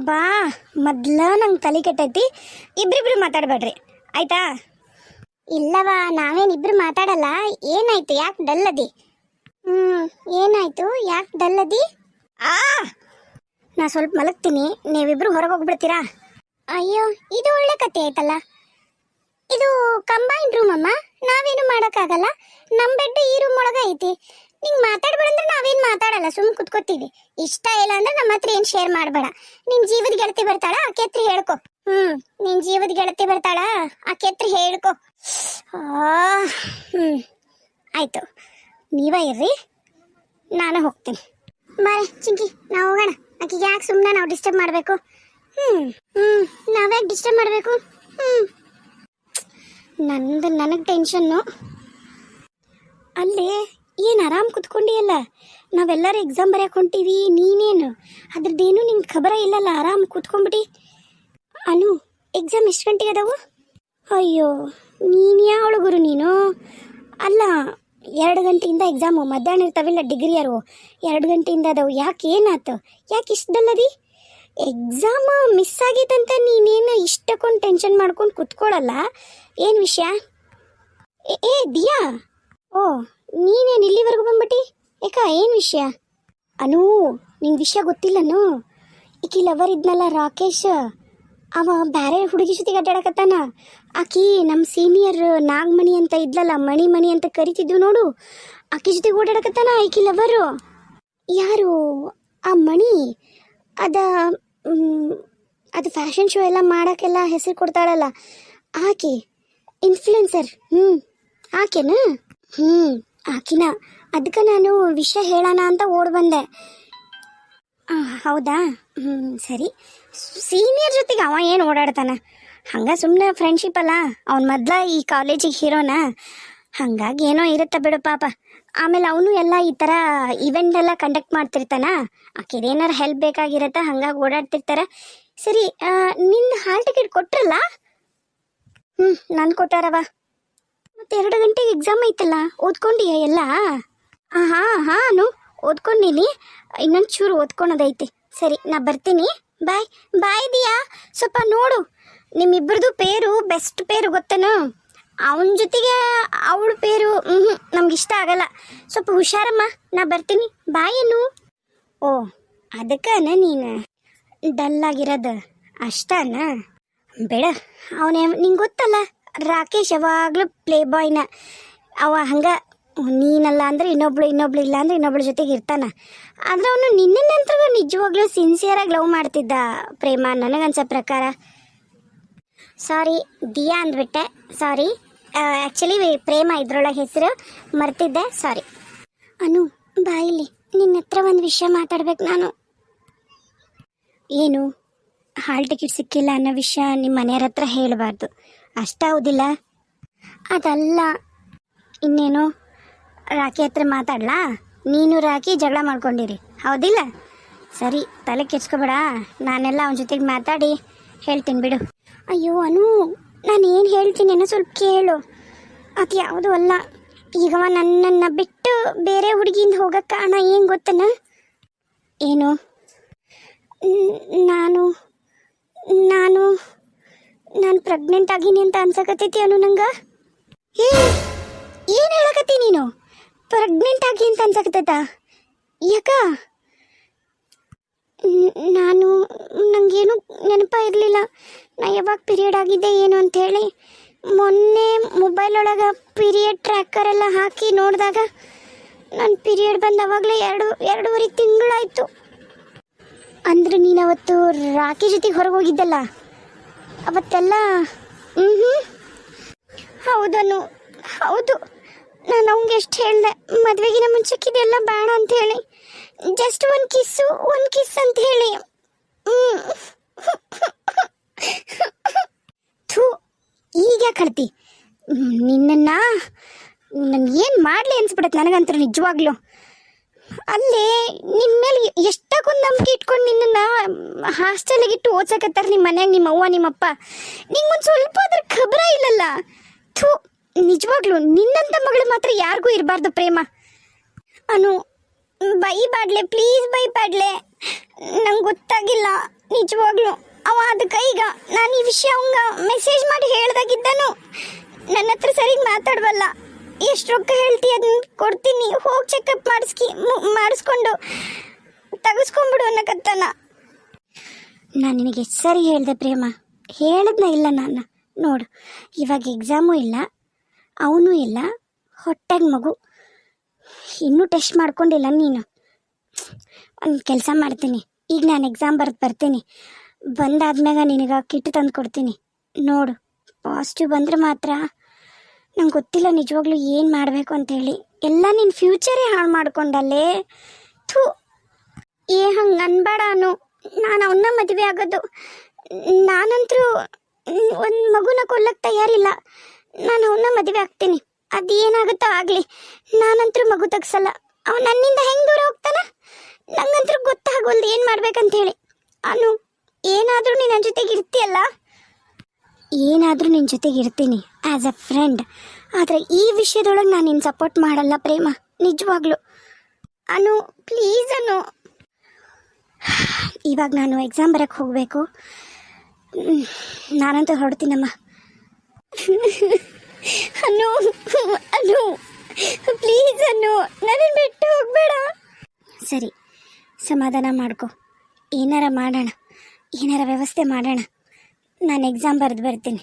ಅಬ್ಬಾ ಮೊದ್ಲ ನಂಗೆ ತಲೆ ಕೆಟ್ಟೈತಿ. ಇಬ್ರಿಬ್ರು ಮಾತಾಡ್ಬೇಡ್ರಿ ಆಯ್ತಾ? ಇಲ್ಲವಾ, ನಾವೇನಿಬ್ರು ಮಾತಾಡಲ್ಲ. ಏನಾಯ್ತು? ಯಾಕೆ ಡಲ್ಲದಿ? ಏನಾಯ್ತು? ಯಾಕೆ ಡಲ್ಲದಿ? ಆ ನಾ ಸ್ವಲ್ಪ ಮಲಗ್ತೀನಿ, ನೀವಿಬ್ರು ಹೊರಗೆ ಹೋಗ್ಬಿಡ್ತೀರಾ? ಅಯ್ಯೋ, ಇದು ಒಳ್ಳೆ ಕತೆ ಆಯ್ತಲ್ಲ. ಇದು ಕಂಬೈನ್ ರೂಮ್ ಅಮ್ಮ, ನಾವೇನು ಮಾಡೋಕ್ಕಾಗಲ್ಲ. ನಮ್ಮ ಬೆಡ್ ಈ ರೂಮ್ ಒಳಗೆ ಐತಿ. ನಿಂಗೆ ಮಾತಾಡ್ಬೇಡಂದ್ರೆ ನಾವೇನು ಮಾತಾಡಲ್ಲ, ಸುಮ್ಮನೆ ಕುತ್ಕೋತೀವಿ. ಇಷ್ಟ ಇಲ್ಲ ಅಂದ್ರೆ ನಮ್ಮ ಹತ್ರ ಏನು ಶೇರ್ ಮಾಡಬೇಡ. ನಿನ್ ಜೀವದ ಗೆಳತಿ ಬರ್ತಾಳ, ಆಕೆ ಹತ್ರ ಹೇಳ್ಕೊ. ನಿನ್ ಜೀವದ ಗೆಳತಿ ಬರ್ತಾಳ, ಆಕೆ ಹತ್ರ ಹೇಳ್ಕೊ. ಆಯ್ತು, ನೀವ ಇರ್ರಿ, ನಾನು ಹೋಗ್ತೀನಿ. ಬಾರೆ ಚಿಂಕಿ, ನಾವು ಹೋಗೋಣ. ಆಕೆಗೆ ಯಾಕೆ ಸುಮ್ಮನೆ ನಾವು ಡಿಸ್ಟರ್ಬ್ ಮಾಡಬೇಕು? ನಾವ್ಯಾಕೆ ಡಿಸ್ಟರ್ಬ್ ಮಾಡಬೇಕು? ನನಗೆ ಟೆನ್ಷನ್ನು. ಅಲ್ಲಿ ಏನು ಆರಾಮ್ ಕುತ್ಕೊಂಡಿಯಲ್ಲ, ನಾವೆಲ್ಲರೂ ಎಕ್ಸಾಮ್ ಬರೆಯಕ್ಕೆ ಹೊಂಟೀವಿ, ನೀನೇನು ಅದ್ರದ್ದೇನು ನಿಂಗೆ ಖಬರ ಇಲ್ಲಲ್ಲ, ಆರಾಮ್ ಕೂತ್ಕೊಂಡ್ಬಿಟ್ಟು. ಅನು, ಎಕ್ಸಾಮ್ ಎಷ್ಟು ಗಂಟೆಗೆ ಅದಾವು? ಅಯ್ಯೋ, ನೀನು ಯಾವಳು ಗುರು ನೀನು? ಅಲ್ಲ, 2 ಗಂಟೆಯಿಂದ ಎಕ್ಸಾಮು, ಮಧ್ಯಾಹ್ನ ಇರ್ತಾವಿಲ್ಲ ಡಿಗ್ರಿಯರು, 2 ಗಂಟೆಯಿಂದ ಅದಾವು. ಯಾಕೆ ಏನಾಯ್ತು? ಯಾಕೆ ಇಷ್ಟಲ್ಲದಿ? ಎಕ್ಸಾಮ್ ಮಿಸ್ ಆಗೈತಂತ ನೀನೇನು ಇಷ್ಟಕ್ಕೊಂದು ಟೆನ್ಷನ್ ಮಾಡ್ಕೊಂಡು ಕುತ್ಕೊಳ್ಳಲ್ಲ? ಏನು ವಿಷಯ? ಏ ದಿಯಾ, ಓ ನೀನೇನು ಇಲ್ಲಿವರೆಗೂ ಬಂದ್ಬಿಟ್ಟು? ಯಾಕ, ಏನು ವಿಷಯ? ಅನು, ನಿಂಗೆ ವಿಷಯ ಗೊತ್ತಿಲ್ಲನು? ಈಕಿ ಲವರ್ ಇದ್ನಲ್ಲ ರಾಕೇಶ್, ಅವ ಬೇರೆ ಹುಡುಗಿ ಜೊತೆಗೆ ಅಡ್ಡಾಡಕತ್ತಾನ. ಆಕಿ ನಮ್ಮ ಸೀನಿಯರ್ ನಾಗಮಣಿ ಅಂತ ಇದ್ಲಲ್ಲ, ಮಣಿ ಅಂತ ಕರಿತಿದ್ವು ನೋಡು, ಆಕಿ ಜೊತೆಗೆ ಓಡಾಡಕತ್ತಾನ ಈಕಿ ಲವರು. ಯಾರು ಆ ಮಣಿ? ಅದು ಫ್ಯಾಷನ್ ಶೋ ಎಲ್ಲ ಮಾಡೋಕ್ಕೆಲ್ಲ ಹೆಸರು ಕೊಡ್ತಾಳಲ್ಲ ಆಕೆ, ಇನ್ಫ್ಲುಯೆನ್ಸರ್. ಆಕೆನ? ಆಕಿನ. ಅದಕ್ಕೆ ನಾನು ವಿಷಯ ಹೇಳೋಣ ಅಂತ ಓಡ್ ಬಂದೆ. ಹೌದಾ? ಸರಿ. ಸೀನಿಯರ್ ಜೊತೆಗೆ ಅವ ಏನು ಓಡಾಡ್ತಾನ? ಹಂಗೆ ಸುಮ್ಮನೆ ಫ್ರೆಂಡ್ಶಿಪ್ ಅಲ್ಲ, ಅವ್ನು ಮೊದ್ಲ ಈ ಕಾಲೇಜಿಗೆ ಹೀರೋನ, ಹಾಗಾಗಿ ಏನೋ ಇರುತ್ತೆ ಬಿಡು ಪಾಪ. ಆಮೇಲೆ ಅವನು ಎಲ್ಲ ಈ ಥರ ಇವೆಂಟ್ ಎಲ್ಲ ಕಂಡಕ್ಟ್ ಮಾಡ್ತಿರ್ತಾನ, ಆಕೆದೇನಾರು ಹೆಲ್ಪ್ ಬೇಕಾಗಿರತ್ತ, ಹಂಗಾಗಿ ಓಡಾಡ್ತಿರ್ತಾರೆ. ಸರಿ, ನಿನ್ನ ಹಾಲ್ ಟಿಕೆಟ್ ಕೊಟ್ರಲ್ಲ? ನಾನು ಕೊಟ್ಟಾರವ. ಮತ್ತೆ 2 ಗಂಟೆಗೆ ಎಕ್ಸಾಮ್ ಐತಲ್ಲ, ಓದ್ಕೊಂಡಿಯ ಎಲ್ಲ? ಹಾಂ ಓದ್ಕೊಂಡಿನಿ, ಇನ್ನೊಂದು ಚೂರು ಓದ್ಕೊಳೋದೈತಿ. ಸರಿ, ನಾ ಬರ್ತೀನಿ. ಬಾಯ್. ಬಾಯ್ ದಿಯಾ. ಸ್ವಲ್ಪ ನೋಡು, ನಿಮ್ಮಿಬ್ಬರದು ಪೇರು ಬೆಸ್ಟ್ ಪೇರು ಗೊತ್ತೇನು? ಅವನ ಜೊತೆಗೆ ಅವಳ ಪೇರು ನಮ್ಗಿಷ್ಟ ಆಗಲ್ಲ. ಸ್ವಲ್ಪ ಹುಷಾರಮ್ಮ, ನಾ ಬರ್ತೀನಿ. ಬಾಯೇನು? ಓ, ಅದಕ್ಕನ ನೀನು ಡಲ್ಲಾಗಿರೋದು ಅಷ್ಟನ? ಬೇಡ, ಅವನೇ ನಿಂಗೆ ಗೊತ್ತಲ್ಲ, ರಾಕೇಶ್ ಯಾವಾಗಲೂ ಪ್ಲೇ ಬಾಯ್ನ. ಅವ ಹಂಗೆ ನೀನಲ್ಲ ಅಂದರೆ ಇನ್ನೊಬ್ಳು ಇಲ್ಲ ಅಂದರೆ ಇನ್ನೊಬ್ಳ ಜೊತೆಗೆ ಇರ್ತಾನ. ಆದರೆ ಅವನು ನಿನ್ನ ನಂತರ ನಿಜವಾಗ್ಲೂ ಸಿನ್ಸಿಯರಾಗಿ ಲವ್ ಮಾಡ್ತಿದ್ದ ಪ್ರೇಮ, ನನಗನ್ಸೋ ಪ್ರಕಾರ. ಸಾರಿ, ದಿಯಾ ಅಂದ್ಬಿಟ್ಟೆ, ಸಾರಿ. ಆ್ಯಕ್ಚುಲಿ ಪ್ರೇಮ ಇದ್ರೊಳಗೆ ಹೆಸರು, ಮರ್ತಿದ್ದೆ, ಸಾರಿ. ಅನು, ಬಾಯಿಲಿ, ನಿನ್ನ ಹತ್ರ ಒಂದು ವಿಷಯ ಮಾತಾಡ್ಬೇಕು ನಾನು. ಏನು? ಹಾಲ್ ಟಿಕೆಟ್ ಸಿಕ್ಕಿಲ್ಲ ಅನ್ನೋ ವಿಷಯ ನಿಮ್ಮ ಮನೆಯವ್ರ ಹತ್ರ ಹೇಳಬಾರ್ದು, ಅಷ್ಟ ಹೌದಿಲ್ಲ? ಅದಲ್ಲ, ಇನ್ನೇನು? ರಾಕಿ ಹತ್ರ ಮಾತಾಡ್ಲಾ? ನೀನು ರಾಕಿ ಜಗಳ ಮಾಡ್ಕೊಂಡಿರಿ, ಹೌದಿಲ್ಲ? ಸರಿ, ತಲೆ ಕೆಡ್ಸ್ಕೊಬೇಡ, ನಾನೆಲ್ಲ ಅವನ ಜೊತೆಗೆ ಮಾತಾಡಿ ಹೇಳ್ತೀನಿ ಬಿಡು. ಅಯ್ಯೋ ಅನು, ನಾನು ಏನು ಹೇಳ್ತೀನಿ ಏನೋ ಸ್ವಲ್ಪ ಕೇಳು. ಅದು ಯಾವುದೂ ಅಲ್ಲ, ಈಗವ ನನ್ನನ್ನು ಬಿಟ್ಟು ಬೇರೆ ಹುಡುಗಿಯಿಂದ ಹೋಗಕ್ಕೆ ಕಾರಣ ಏನು ಗೊತ್ತನ? ಏನು? ನಾನು ಪ್ರೆಗ್ನೆಂಟ್ ಆಗೀನಿ ಅಂತ ಅನ್ಸಕತ್ತೈತಿ ಅನು ನಂಗೆ. ಏನು ಹೇಳಕತ್ತಿ ನೀನು? ಪ್ರೆಗ್ನೆಂಟ್ ಆಗಿ ಅಂತ ಅನ್ಸಕತ್ತೈತಾ? ಯಾಕ? ನನಗೇನು ನೆನಪ ಇರಲಿಲ್ಲ, ನಾ ಯಾವಾಗ ಪೀರಿಯಡ್ ಆಗಿದ್ದೆ ಏನು ಅಂಥೇಳಿ. ಮೊನ್ನೆ ಮೊಬೈಲ್ ಒಳಗೆ ಪೀರಿಯಡ್ ಟ್ರ್ಯಾಕರ್ ಎಲ್ಲ ಹಾಕಿ ನೋಡಿದಾಗ ನನ್ನ ಪೀರಿಯಡ್ ಬಂದವಾಗಲೇ 2.5 ತಿಂಗಳಾಯಿತು. ಅಂದ್ರೆ ನೀನು ಅವತ್ತು ರಾಕಿ ಜೊತೆಗೆ ಹೊರಗೆ ಹೋಗಿದ್ದಲ್ಲ ಅವತ್ತೆಲ್ಲ? ಹೌದನು, ಹೌದು. ನಾನು ಅವಂಗೆ ಎಷ್ಟು ಹೇಳಿದೆ, ಮದುವೆಗಿನ ಮುಂಚೆಕ್ಕಿದೆಲ್ಲ ಬೇಡ ಅಂಥೇಳಿ, ಜಸ್ಟ್ ಒಂದು ಕಿಸ್ ಅಂತ ಹೇಳಿ. ಥೂ, ಈಗ ಕಳ್ತಿ ನಿನ್ನನ್ನು ಏನು ಮಾಡಲಿ ಅನ್ಸ್ಬಿಡತ್ತೆ ನನಗಂತೂ ನಿಜವಾಗ್ಲೂ. ಅಲ್ಲೇ ನಿನ್ನ ಮೇಲೆ ಎಷ್ಟಕ್ಕೊಂದು ನಂಬಿಕೆ ಇಟ್ಕೊಂಡು ನಿನ್ನನ್ನು ಹಾಸ್ಟೆಲಿಗೆ ಇಟ್ಟು ಓದ್ಸಕತ್ತಾರೆ ನಿಮ್ಮ ಮನ್ಯಾಗ ನಿಮ್ಮ ಅವ್ವ ನಿಮ್ಮಪ್ಪ. ನಿಂಗೊಂದು ಸ್ವಲ್ಪ ಅದ್ರ ಖಬರ ಇಲ್ಲಲ್ಲ. ಥೂ, ನಿಜವಾಗ್ಲೂ ನಿನ್ನಂಥ ಮಗಳು ಮಾತ್ರ ಯಾರಿಗೂ ಇರಬಾರ್ದು ಪ್ರೇಮ. ಅನು, ಬೈಬಾಡ್ಲೆ ಪ್ಲೀಸ್, ಬೈಬಾಡ್ಲೆ. ನಂಗೆ ಗೊತ್ತಾಗಿಲ್ಲ ನಿಜವಾಗ್ಲು. ಅವ ಅದಕ್ಕೆ ಈಗ ನಾನು ಈ ವಿಷಯ ಅವಂಗ ಮೆಸೇಜ್ ಮಾಡಿ ಹೇಳ್ದಾಗಿದ್ದನು. ನನ್ನ ಹತ್ರ ಸರಿಗೆ ಮಾತಾಡ್ವಲ್ಲ. ಎಷ್ಟು ರೊಕ್ಕ ಹೇಳ್ತಿ ಅದನ್ನ ಕೊಡ್ತೀನಿ, ಹೋಗಿ ಚೆಕಪ್ ಮಾಡಿಸ್ಕೊಂಡು ತೆಗೆಸ್ಕೊಂಬಿಡು ಅನ್ನಕತ್ತಾನ. ನಾನು ನಿನಗೆ ಎಷ್ಟು ಸರಿ ಹೇಳಿದೆ ಪ್ರೇಮ, ಹೇಳಿದ್ನ ಇಲ್ಲ ನಾನು. ನೋಡು ಇವಾಗ ಎಕ್ಸಾಮು ಇಲ್ಲ, ಅವನು ಇಲ್ಲ, ಹೊಟ್ಟೆಗೆ ಮಗು, ಇನ್ನೂ ಟೆಸ್ಟ್ ಮಾಡ್ಕೊಂಡಿಲ್ಲ ನೀನು. ಒಂದು ಕೆಲಸ ಮಾಡ್ತೀನಿ, ಈಗ ನಾನು ಎಕ್ಸಾಮ್ ಬರ್ತೀನಿ, ಬಂದಾದ್ಮ್ಯಾಗ ನಿನಗೆ ಕಿಟ್ ತಂದು ಕೊಡ್ತೀನಿ. ನೋಡು ಪಾಸಿಟಿವ್ ಬಂದರೆ ಮಾತ್ರ ನಂಗೆ ಗೊತ್ತಿಲ್ಲ ನಿಜವಾಗ್ಲೂ ಏನು ಮಾಡಬೇಕು ಅಂತೇಳಿ. ಎಲ್ಲ ನಿನ್ನ ಫ್ಯೂಚರೇ ಹಾಳು ಮಾಡ್ಕೊಂಡಲ್ಲೇ. ಥೂ, ಹಂಗೆ ಅನ್ಬೇಡ ಅನು. ನಾನು ಅವನ್ನ ಮದುವೆ ಆಗೋದು. ನಾನಂತರೂ ಒಂದು ಮಗುನ ಕೊಲ್ಲಕ್ಕೆ ತಯಾರಿಲ್ಲ. ನಾನು ಅವನ್ನ ಮದುವೆ ಆಗ್ತೀನಿ, ಅದು ಏನಾಗುತ್ತೋ ಆಗಲಿ. ನಾನಂತರೂ ಮಗು ತೆಗ್ಸಲ್ಲ. ಅವನು ನನ್ನಿಂದ ಹೆಂಗೆ ದೂರ ಹೋಗ್ತಾನ ನಂಗಂತರೂ ಗೊತ್ತಾಗೋಲ್ದು ಏನು ಮಾಡ್ಬೇಕಂತೇಳಿ. ಅನು, ಏನಾದರೂ ನೀನು ನನ್ನ ಜೊತೆಗೆ ಇರ್ತೀಯಲ್ಲ? ಏನಾದರೂ ನಿನ್ನ ಜೊತೆಗೆ ಇರ್ತೀನಿ ಆ್ಯಸ್ ಅ ಫ್ರೆಂಡ್. ಆದರೆ ಈ ವಿಷಯದೊಳಗೆ ನಾನು ನಿನ್ನ ಸಪೋರ್ಟ್ ಮಾಡಲ್ಲ ಪ್ರೇಮ, ನಿಜವಾಗ್ಲೂ. ಅನು ಪ್ಲೀಸ್ ಅನು. ಇವಾಗ ನಾನು ಎಕ್ಸಾಮ್ ಬರೋಕ್ಕೆ ಹೋಗಬೇಕು. ನಾನಂತೂ ಹೊರಡ್ತೀನಮ್ಮ. ಅನು ಅನು ಪ್ಲೀಸ್ ಅನು, ನನ್ನನ್ನು ಬಿಟ್ಟು ಹೋಗಬೇಡ. ಸರಿ, ಸಮಾಧಾನ ಮಾಡ್ಕೊ. ಏನಾರ ಮಾಡೋಣ, ಏನಾರ ವ್ಯವಸ್ಥೆ ಮಾಡೋಣ. ನಾನು ಎಕ್ಸಾಮ್ ಬರೆದು ಬರ್ತೀನಿ,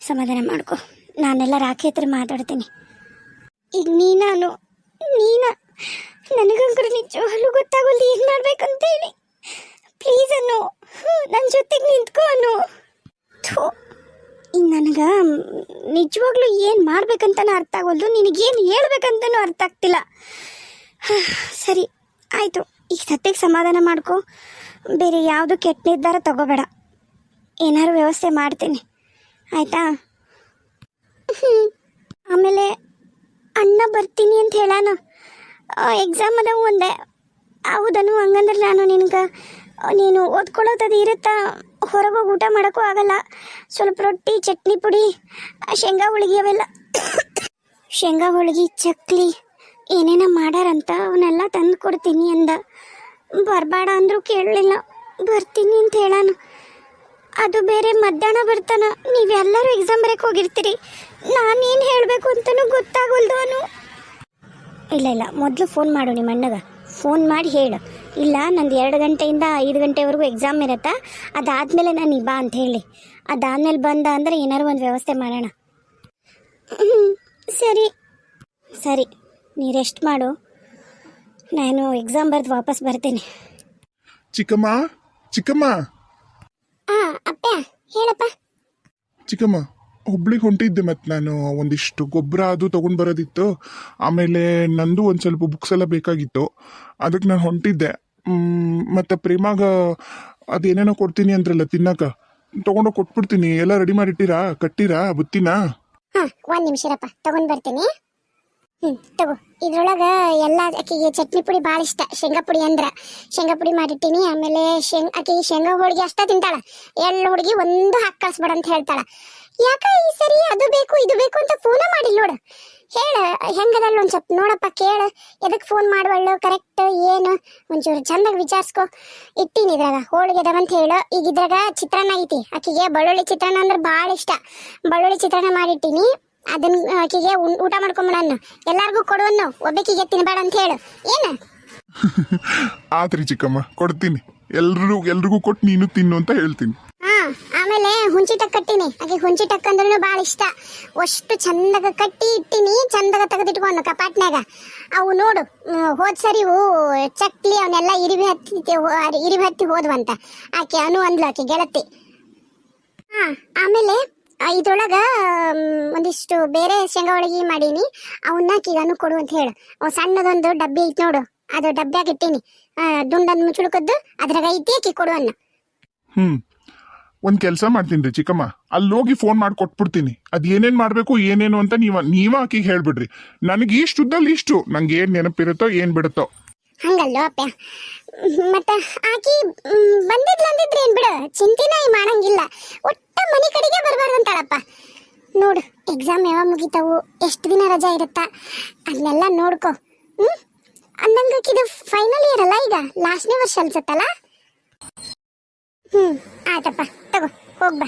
ಸಮಾಧಾನ ಮಾಡ್ಕೊ. ನಾನೆಲ್ಲ ರಾಖಿ ಹತ್ರ ಮಾತಾಡ್ತೀನಿ. ಈಗ ನೀನ ನನಗಂಕರು ನಿಜವಾಗ್ಲೂ ಗೊತ್ತಾಗಲ್ಲ ಏನು ಮಾಡ್ಬೇಕಂತೇಳಿ. ಪ್ಲೀಸ್ ಅನ್ನು, ನನ್ನ ಜೊತೆಗೆ ನಿಂತ್ಕೊ ಅನ್ನು. ಥೂ, ಈಗ ನನಗೆ ನಿಜವಾಗ್ಲೂ ಏನು ಮಾಡ್ಬೇಕಂತನೂ ಅರ್ಥ ಆಗೋಲ್ದು, ನಿನಗೇನು ಹೇಳ್ಬೇಕಂತನೂ ಅರ್ಥ ಆಗ್ತಿಲ್ಲ. ಸರಿ ಆಯಿತು, ಈಗ ಸತ್ಯಕ್ಕೆ ಸಮಾಧಾನ ಮಾಡ್ಕೊ. ಬೇರೆ ಯಾವುದು ಕೆಟ್ಟ ನಿರ್ಧಾರ ತಗೋಬೇಡ. ಏನಾದ್ರು ವ್ಯವಸ್ಥೆ ಮಾಡ್ತೀನಿ, ಆಯಿತಾ? ಆಮೇಲೆ ಅಣ್ಣ ಬರ್ತೀನಿ ಅಂತ ಹೇಳಾನ. ಎಕ್ಸಾಮ್ ಅದಾವು ಒಂದೇ. ಹೌದನು, ಹಂಗಂದ್ರೆ ನಾನು ನೀನು ಓದ್ಕೊಳ್ಳೋದು ಇರುತ್ತಾ? ಹೊರಗೋಗಿ ಊಟ ಮಾಡೋಕ್ಕೂ ಆಗಲ್ಲ. ಸ್ವಲ್ಪ ರೊಟ್ಟಿ, ಚಟ್ನಿ ಪುಡಿ, ಶೇಂಗಾ ಹೋಳಿಗೆ ಅವೆಲ್ಲ, ಶೇಂಗಾ ಹೋಳಿಗೆ, ಚಕ್ಲಿ ಏನೇನೋ ಮಾಡಾರಂತ ಅವನ್ನೆಲ್ಲ ತಂದು ಕೊಡ್ತೀನಿ ಅಂದ. ಬರಬೇಡ ಅಂದರೂ ಕೇಳಲಿಲ್ಲ, ಬರ್ತೀನಿ ಅಂತ ಹೇಳಾನ. ಅದು ಬೇರೆ ಮಧ್ಯಾಹ್ನ ಬರ್ತಾನ. ನೀವೆಲ್ಲರೂ ಎಕ್ಸಾಮ್ ಬರೋಕ್ಕೆ ಹೋಗಿರ್ತೀರಿ, ನಾನೇನು ಹೇಳಬೇಕು ಅಂತಲೂ ಗೊತ್ತಾಗೋಲ್ದು ಅವನು. ಇಲ್ಲ, ಮೊದಲು ಫೋನ್ ಮಾಡು ನಿಮ್ಮ ಅಣ್ಣಗೆ. ಫೋನ್ ಮಾಡಿ ಹೇಳು, ಇಲ್ಲ ನಂದು 2 ಗಂಟೆಯಿಂದ 5 ಗಂಟೆವರೆಗೂ ಎಕ್ಸಾಮ್ ಇರತ್ತಾ, ಅದಾದಮೇಲೆ ನಾನು ಬಾ ಅಂತ ಹೇಳಿ. ಅದಾದಮೇಲೆ ಬಂದ ಅಂದರೆ ಏನಾರು ಒಂದು ವ್ಯವಸ್ಥೆ ಮಾಡೋಣ. ಸರಿ, ನೀ ರೆಸ್ಟ್ ಮಾಡು, ನಾನು ಎಕ್ಸಾಮ್ ಬರೆದು ವಾಪಸ್ ಬರ್ತೀನಿ. ಚಿಕ್ಕಮ್ಮ ಅಪ್ಪ ಹೇಳಪ್ಪ. ಚಿಕ್ಕಮ್ಮ, ಹುಬ್ಳಿಗೆ ಹೊಂಟಿದ್ದೆ. ಮತ್ತು ನಾನು ಒಂದಿಷ್ಟು ಗೊಬ್ಬರ ಅದು ತೊಗೊಂಡು ಬರೋದಿತ್ತು. ಆಮೇಲೆ ನಂದು ಒಂದು ಸ್ವಲ್ಪ ಬುಕ್ಸ್ ಎಲ್ಲ ಬೇಕಾಗಿತ್ತು, ಅದಕ್ಕೆ ನಾನು ಹೊಂಟಿದ್ದೆ. ಮತ್ತು ಪ್ರೇಮಾಗ ಅದೇನೇನೋ ಕೊಡ್ತೀನಿ ಅಂದ್ರಲ್ಲ ತಿನ್ನಕ, ತೊಗೊಂಡೋಗಿ ಕೊಟ್ಬಿಡ್ತೀನಿ. ಎಲ್ಲ ರೆಡಿ ಮಾಡಿಟ್ಟಿರಾ, ಕಟ್ಟಿರಾ ಬುತ್ತಿನ? ಹಾಂ, 1 ನಿಮಿಷ ಇರಪ್ಪ, ತಗೊಂಡು ಬರ್ತೀನಿ. ತಗೋ. ಇದ್ರೊಳಗೆ ಎಲ್ಲ ಆಕೆಗೆ ಚಟ್ನಿ ಪುಡಿ ಭಾಳ ಇಷ್ಟ, ಶೇಂಗಾ ಪುಡಿ ಅಂದ್ರೆ ಶೇಂಗಾ ಪುಡಿ ಮಾಡಿಟ್ಟಿನಿ. ಆಮೇಲೆ ಆಕೆಗೆ ಶೇಂಗಾ ಹೋಳಿಗೆ ಅಷ್ಟ ತಿಂತಾಳ, ಎಳ್ಳು ಹೋಳಿಗೆ ಒಂದು ಹಾಕಿ ಕಳಿಸ್ಬೇಡ ಅಂತ ಹೇಳ್ತಾಳ. ಯಾಕ ಈ ಸರಿ ಅದು ಬೇಕು ಇದು ಬೇಕು ಅಂತ ಫೋನ ಮಾಡಿಲ್ಲ ನೋಡು. ಹೇಳ ಹೆಂಗದಲ್ಲ ಒಂದು ಸ್ವಲ್ಪ ನೋಡಪ್ಪ, ಕೇಳು. ಎದಕ್ಕೆ ಫೋನ್ ಮಾಡುವಳ್ಳು, ಕರೆಕ್ಟ್ ಏನು ಒಂಚೂರು ಚಂದಾಗಿ ವಿಚಾರಿಸ್ಕೊ. ಇಟ್ಟೀನಿ ಇದ್ರಾಗ ಹೋಳಿಗೆ ಅದಾವಂತ ಹೇಳು. ಈಗ ಇದ್ರಾಗ ಚಿತ್ರಾನ್ನ ಐತಿ, ಆಕೆಗೆ ಬೆಳ್ಳುಳ್ಳಿ ಚಿತ್ರಾನ್ನ ಅಂದ್ರೆ ಭಾಳ ಇಷ್ಟ. ಬೆಳ್ಳುಳ್ಳಿ ಚಿತ್ರಾನ್ನ ಮಾಡಿಟ್ಟಿನಿ, ಅದನ್ನ ಆಕೆಗೆ ಊಟ ಮಾಡ್ಕೊಂಬಿಡನ್ನು. ಎಲ್ಲಾರ್ಗೂ ಕೊಡುವನ್ನು, ಒಬ್ಬಕಿಗೆ ತಿನ್ಬೇಡ ಅಂತ ಹೇಳು. ಏನು? ಆತ್ರಿ ಚಿಕ್ಕಮ್ಮ, ಕೊಡ್ತೀನಿ. ಎಲ್ರಿಗೂ ಕೊಟ್ಟು ನೀನು ತಿನ್ನು ಅಂತ ಹೇಳ್ತೀನಿ. ಆಮೇಲೆ ಹುಂಚಿಟಕ್ ಕಟ್ಟಿನಿ, ಆಕೆ ಹುಂಚಿಟಕ್ ಅಂದ್ರೂ ಭಾಳ ಇಷ್ಟ. ಅಷ್ಟು ಚಂದಾಗ ಕಟ್ಟಿ ಇಟ್ಟಿನಿ, ಚಂದಾಗ ತೆಗೆದಿಟ್ಕೊಂಡು ಕಪಾಟ್ನಾಗ. ಅವು ನೋಡು, ಹೋದ್ ಸರಿ ಚಕ್ಲಿ ಅವನ್ನೆಲ್ಲ ಇರಿವಿ ಹತ್ತಿ ಹೋದ್ವಂತ ಆಕೆ ಅನು ಅಂದ್ಲು, ಆಕೆ ಗೆಳತಿ. ಆಮೇಲೆ ಇದ್ರೊಳಗ ಒಂದಿಷ್ಟು ಬೇರೆ ಶೇಂಗಾ ಹೋಳಿಗೆ ಮಾಡೀನಿ, ಅವನ್ನ ಆಕೆಗೆ ಅನು ಕೊಡು ಅಂತ ಹೇಳು. ಅವು ಸಣ್ಣದೊಂದು ಡಬ್ಬಿ ಐತಿ ನೋಡು, ಅದು ಡಬ್ಬ್ಯಾಗ ಇಟ್ಟೀನಿ, ದುಂಡನ್ನು ಮುಚ್ಚುಳ್ಕದ್ದು ಅದ್ರಾಗ ಐತಿ, ಆಕೆ ಕೊಡು ಅನ್ನ. ಒಂದು ಕೆಲಸ ಮಾಡ್ತೀನಿ ರೀ ಚಿಕ್ಕಮ್ಮ, ಅಲ್ಲಿ ಹೋಗಿ ಫೋನ್ ಮಾಡಿ ಕೊಟ್ಬಿಡ್ತೀನಿ. ಅದು ಏನೇನು ಮಾಡಬೇಕು ಏನೇನು ಅಂತ ನೀವ ಆಕಿಗೆ ಹೇಳ್ಬಿಡ್ರಿ. ನನಗೆ ಇಷ್ಟುದ್ದಲ್ಲಿ ಇಷ್ಟು, ನಂಗೆ ಏನು ನೆನಪಿರುತ್ತೋ ಏನು ಬಿಡುತ್ತೋ. ಹಂಗಲ್ಲೋ ಅಪ್ಪ, ಮತ್ತೆ ಆಕಿ ಬಂದಿದ್ಲ ಅಂದಿದ್ರೆ ಏನ್ ಬಿಡು, ಚಿಂತೆನ ಮಾಡಂಗಿಲ್ಲ. ಒಟ್ಟ ಮನೆ ಕಡೆಗೆ ಬರಬಾರ್ದು ಅಂತಾಳಪ್ಪ. ನೋಡು, ಎಕ್ಸಾಮ್ ಯಾವಾಗ ಮುಗಿತಾವು, ಎಷ್ಟು ದಿನ ರಜಾ ಇರುತ್ತಾ, ಅದನ್ನೆಲ್ಲ ನೋಡ್ಕೊ. ಅಂದಂಗ ಇದು ಫೈನಲ್ ಇಯರ್ ಅಲ್ಲ ಈಗ ಲಾಸ್ಟ್ನೇ ವರ್ಷ ಅನ್ಸತ್ತಲ್ಲ. ಆಯ್ತಪ್ಪ ತಗೋ ಹೋಗ್ಬಾ.